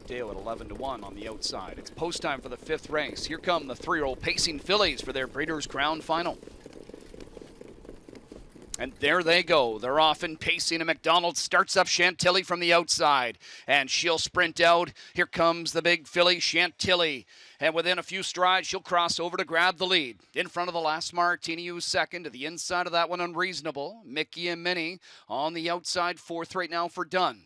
Dale at 11-1 on the outside. It's post time for the 5th race. Here come the 3-year-old pacing fillies for their Breeders' Crown final. And there they go. They're off and pacing, and McDonald starts up Chantilly from the outside. And she'll sprint out. Here comes the big filly, Chantilly. And within a few strides, she'll cross over to grab the lead. In front of the last Martini, who's second. To the inside of that one, Unreasonable. Mickey and Minnie on the outside, 4th right now for Dunn.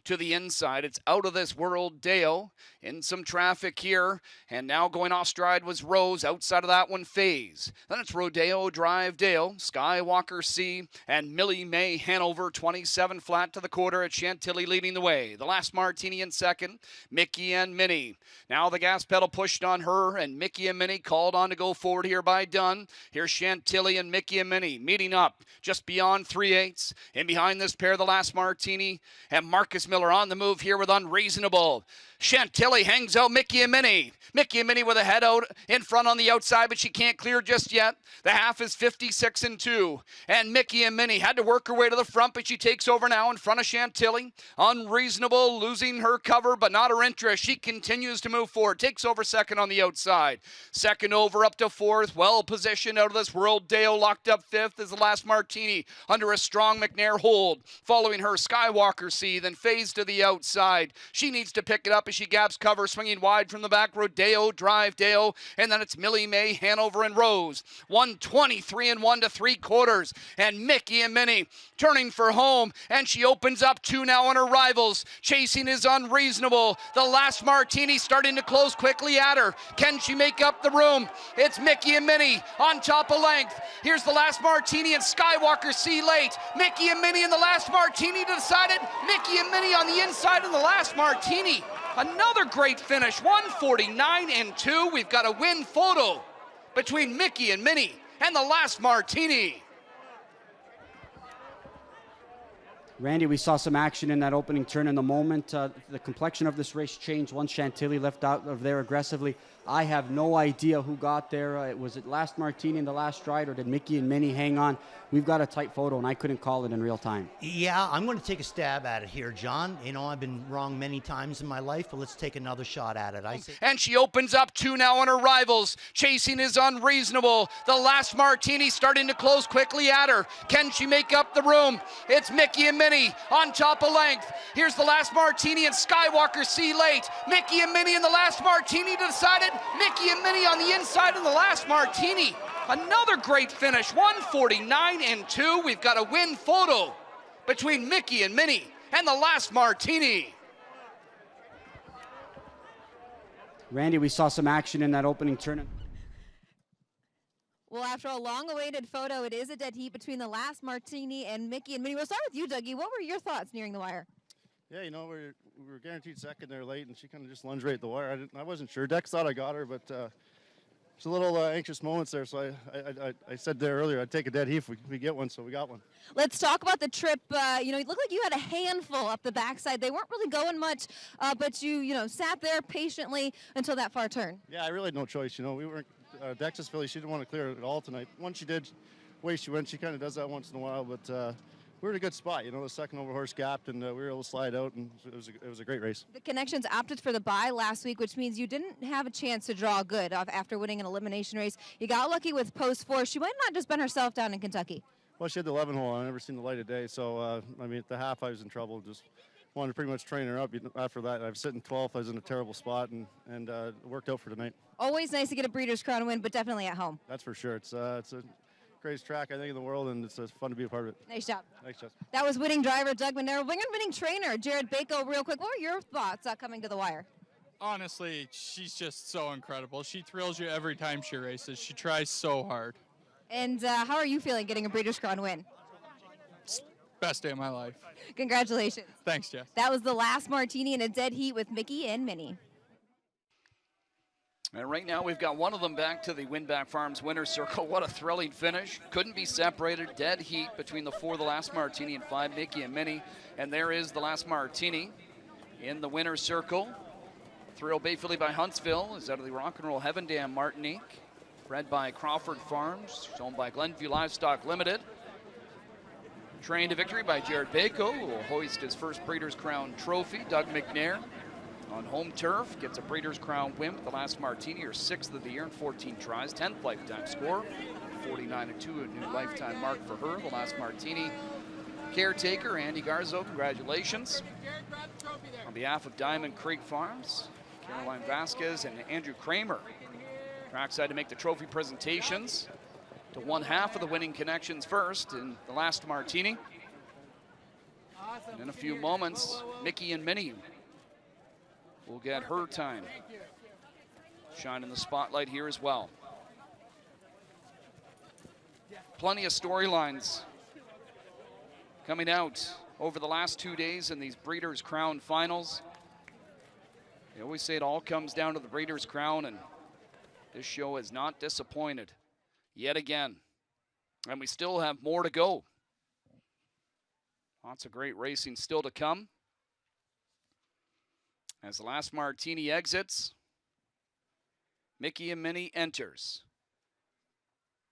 To the inside, it's Out of This World Dale in some traffic here, and now going off stride was Rose. Outside of that one, Phase. Then it's Rodeo Drive Dale, Skywalker C, and Millie May Hanover, 27 flat to the quarter at Chantilly leading the way. The last Martini in second, Mickey and Minnie. Now the gas pedal pushed on her, and Mickey and Minnie called on to go forward here by Dunn. Here's Chantilly and Mickey and Minnie meeting up just beyond 3/8. In behind this pair, the last Martini, and Marcus Miller on the move here with Unreasonable. Chantilly hangs out Mickey and Minnie. Mickey and Minnie with a head out in front on the outside, but she can't clear just yet. The half is 56-2. And Mickey and Minnie had to work her way to the front, but she takes over now in front of Chantilly. Unreasonable, losing her cover, but not her interest. She continues to move forward. Takes over second on the outside. Second over up to 4th. Well positioned Out of This World. Dale locked up 5th as the last Martini under a strong McNair hold. Following her, Skywalker C, then Phase to the outside. She needs to pick it up as she gaps cover, swinging wide from the back. Rodeo Drive Dale, and then it's Millie May, Hanover, and Rose. 123 and 1 3/4, and Mickey and Minnie turning for home, and she opens up 2 now on her rivals. Chasing is Unreasonable. The last Martini starting to close quickly at her. Can she make up the room? It's Mickey and Minnie on top of length. Here's the last Martini, and Skywalker C late. Mickey and Minnie in the last Martini decided. Mickey and Minnie on the inside in the last Martini. Another great finish, 149-2. We've got a win photo between Mickey and Minnie and the last Martini. Randy, we saw some action in that opening turn in the moment. The complexion of this race changed once Chantilly left out of there aggressively. I have no idea who got there. Was it last Martini in the last stride, or did Mickey and Minnie hang on? We've got a tight photo, and I couldn't call it in real time. Yeah, I'm going to take a stab at it here, John. You know, I've been wrong many times in my life, but let's take another shot at it. And she opens up 2 now on her rivals. Chasing is Unreasonable. The last Martini starting to close quickly at her. Can she make up the room? It's Mickey and Minnie on top of length. Here's the last Martini, and Skywalker C late. Mickey and Minnie in the last Martini decided. Mickey and Minnie on the inside in the last Martini. Another great finish, 149-2. We've got a win photo between Mickey and Minnie and the last Martini. Randy, we saw some action in that opening turn. Well, after a long-awaited photo, it is a dead heat between the last Martini and Mickey and Minnie. We'll start with you, Dougie. What were your thoughts nearing the wire? Yeah, you know, we were guaranteed second there late, and she kind of just lunged right at the wire. I wasn't sure. Dex thought I got her, but it's a little anxious moments there. So I said there earlier I'd take a dead heat if we get one, so we got one. Let's talk about the trip. You know, it looked like you had a handful up the backside. They weren't really going much, but you sat there patiently until that far turn. Yeah, I really had no choice. You know, we weren't Dex's filly. She didn't want to clear it at all tonight. Once she did, way she went. She kind of does that once in a while, but. We were in a good spot, you know. The second over horse gapped, and we were able to slide out, and it was a great race. The Connections opted for the bye last week, which means you didn't have a chance to draw good after winning an elimination race. You got lucky with post 4. She might not just been herself down in Kentucky. Well, she had the 11 hole. I've never seen the light of day, so I mean, at the half I was in trouble. Just wanted to pretty much train her up. After that, I was sitting 12th. I was in a terrible spot, and it worked out for tonight. Always nice to get a Breeders' Crown win, but definitely at home. That's for sure. It's a greatest track, I think, in the world, and it's fun to be a part of it. Nice job. Thanks, Jess. That was winning driver Doug McNair. Winning trainer Jared Bako. Real quick, what were your thoughts coming to the wire? Honestly, she's just so incredible. She thrills you every time she races. She tries so hard. And how are you feeling getting a Breeders' Crown win? Best day of my life. Congratulations. Thanks, Jess. That was the last Martini in a dead heat with Mickey and Minnie. And right now we've got one of them back to the Winback Farms winner's circle. What a thrilling finish. Couldn't be separated. Dead heat between the 4, the last Martini, and 5, Mickey and Minnie. And there is the last Martini in the winner's circle. 3-year-old Bay filly by Huntsville is out of the Rock and Roll Heaven Dam Martinique. Bred by Crawford Farms, owned by Glenview Livestock Limited. Trained to victory by Jared Bako, who will hoist his first Breeders' Crown trophy. Doug McNair on home turf. Gets a Breeders' Crown win with the last Martini, her 6th of the year in 14 tries, 10th lifetime score. 49-2, a new lifetime mark for her. The last Martini caretaker, Andy Garzo, congratulations. On behalf of Diamond Creek Farms, Caroline Vasquez and Andrew Kramer trackside to make the trophy presentations to one half of the winning connections first in the last Martini. And in a few moments, Mickey and Minnie will get her time. Shine in the spotlight here as well. Plenty of storylines coming out over the last 2 days in these Breeders' Crown finals. They always say it all comes down to the Breeders' Crown, and this show has not disappointed yet again. And we still have more to go. Lots of great racing still to come. As the last Martini exits, Mickey and Minnie enters.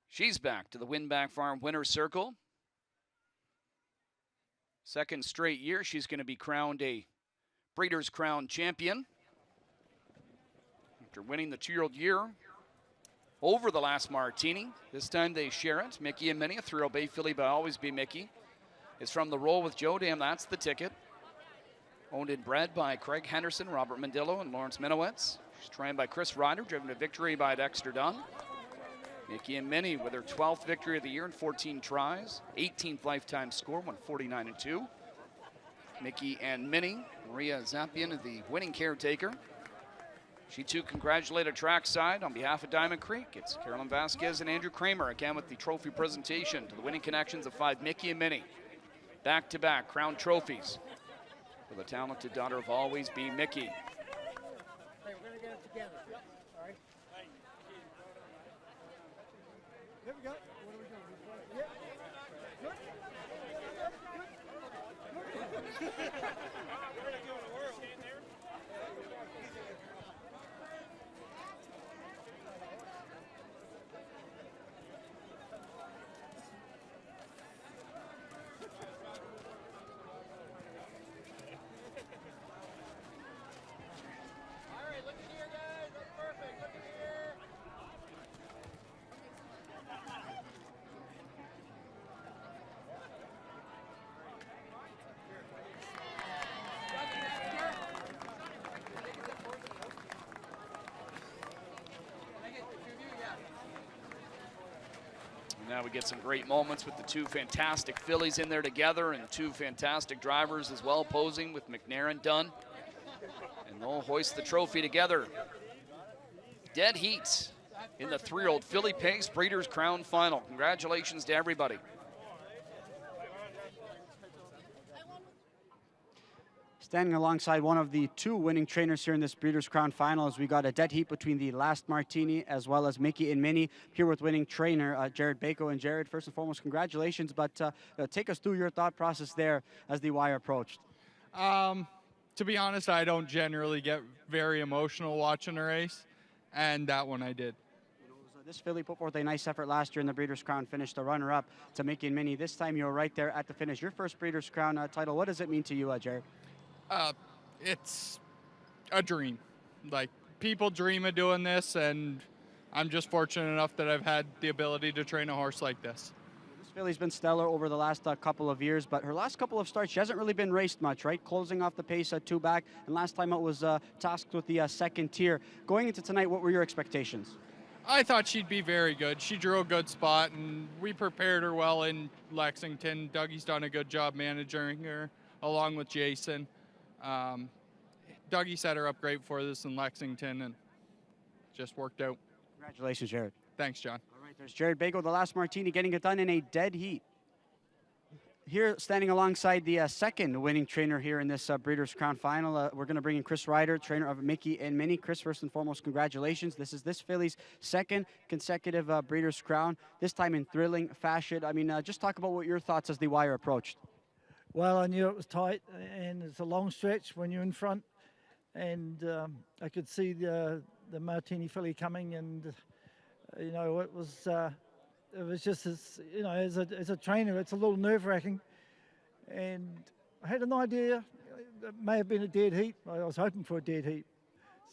She's back to the Winback Farm winner's circle. Second straight year, she's going to be crowned a Breeders' Crown champion. After winning the 2-year-old year over the last Martini, this time they share it. Mickey and Minnie, a 3-year-old Bay filly, but always be Mickey, is from the Roll with Joe. Damn, that's the ticket. Owned and bred by Craig Henderson, Robert Mandillo, and Lawrence Minowitz. She's trained by Chris Ryder, driven to victory by Dexter Dunn. Mickey and Minnie with her 12th victory of the year in 14 tries, 18th lifetime score, 149-2. Mickey and Minnie, Maria Zappian, the winning caretaker. She too congratulated trackside on behalf of Diamond Creek. It's Carolyn Vasquez and Andrew Kramer again with the trophy presentation to the winning connections of 5 Mickey and Minnie. Back-to-back crown trophies for the talented daughter of Always Be Mickey. Hey, we're gonna get it together. All right. There we go. What are we doing? Yeah. Now we get some great moments with the two fantastic fillies in there together and two fantastic drivers as well posing with McNair and Dunn. And they'll hoist the trophy together. Dead heat in the 3-year-old filly pace Breeders' Crown final. Congratulations to everybody. Standing alongside one of the 2 winning trainers here in this Breeders' Crown final, as we got a dead heat between the last Martini as well as Mickey and Minnie, here with winning trainer Jared Bako. And Jared, first and foremost, congratulations, but take us through your thought process there as the wire approached. To be honest, I don't generally get very emotional watching a race, and that one I did. This filly put forth a nice effort last year in the Breeders' Crown, finished a runner-up to Mickey and Minnie. This time you were right there at the finish. Your first Breeders' Crown title, what does it mean to you, Jared? It's a dream. Like, people dream of doing this, and I'm just fortunate enough that I've had the ability to train a horse like this. This filly's been stellar over the last couple of years, but her last couple of starts, she hasn't really been raced much, right? Closing off the pace 2 back, and last time it was tasked with the second tier. Going into tonight, what were your expectations? I thought she'd be very good. She drew a good spot, and we prepared her well in Lexington. Dougie's done a good job managing her, along with Jason. Dougie set her up great for this in Lexington, and just worked out. Congratulations, Jared. Thanks, John. All right, there's Jared Bako, the last Martini, getting it done in a dead heat. Here, standing alongside the second winning trainer here in this Breeders' Crown final, we're going to bring in Chris Ryder, trainer of Mickey and Minnie. Chris, first and foremost, congratulations. This is this filly's second consecutive Breeders' Crown, this time in thrilling fashion. I mean, just talk about what your thoughts as the wire approached. Well, I knew it was tight, and it's a long stretch when you're in front, and I could see the Martini filly coming, and you know it was just as you know as a trainer, it's a little nerve-wracking, and I had an idea, it may have been a dead heat. I was hoping for a dead heat.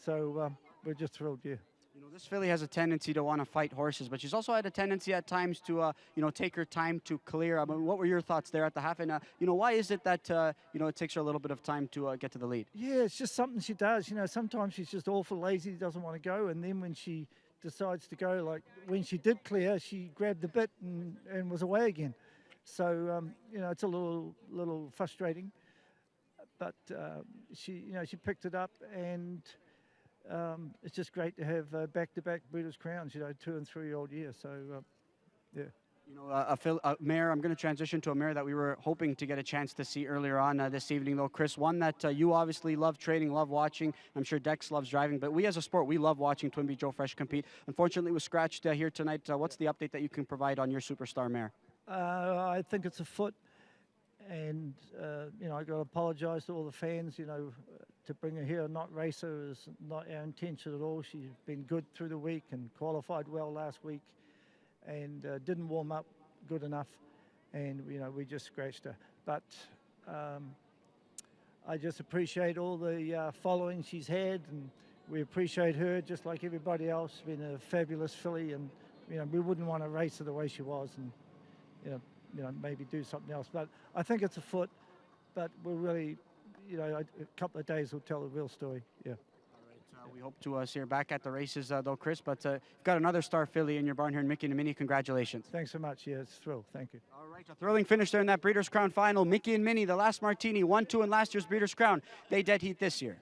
So we're just thrilled, yeah. You know, this filly has a tendency to want to fight horses, but she's also had a tendency at times to, take her time to clear. I mean, what were your thoughts there at the half? And, why is it that, it takes her a little bit of time to get to the lead? Yeah, it's just something she does. You know, sometimes she's just awful lazy, doesn't want to go. And then when she decides to go, like when she did clear, she grabbed the bit and was away again. So, it's a little frustrating. But she picked it up, and it's just great to have back-to-back Breeders' Crowns, 2- and 3-year-old year. So, yeah. You know, a mare, I'm going to transition to a mare that we were hoping to get a chance to see earlier on this evening, though, Chris. One that you obviously love training, love watching. I'm sure Dex loves driving, but we as a sport, we love watching Twinbee Joe Fresh compete. Unfortunately, was scratched here tonight. What's the update that you can provide on your superstar mare? I think it's a foot. And, I got to apologise to all the fans, to bring her here and not race her is not our intention at all. She's been good through the week and qualified well last week and didn't warm up good enough. And, we just scratched her. But I just appreciate all the following she's had, and we appreciate her just like everybody else. Been a fabulous filly, and, we wouldn't want to race her the way she was and, maybe do something else. But I think it's a foot, but we're really, a couple of days will tell the real story, yeah. All right, we hope to see her back at the races, though, Chris, but you've got another star filly in your barn here in Mickey and Minnie. Congratulations. Thanks so much, yeah, it's a thrill, thank you. All right, a thrilling finish there in that Breeders' Crown final. Mickey and Minnie, the last Martini, 1-2 in last year's Breeders' Crown. They dead heat this year.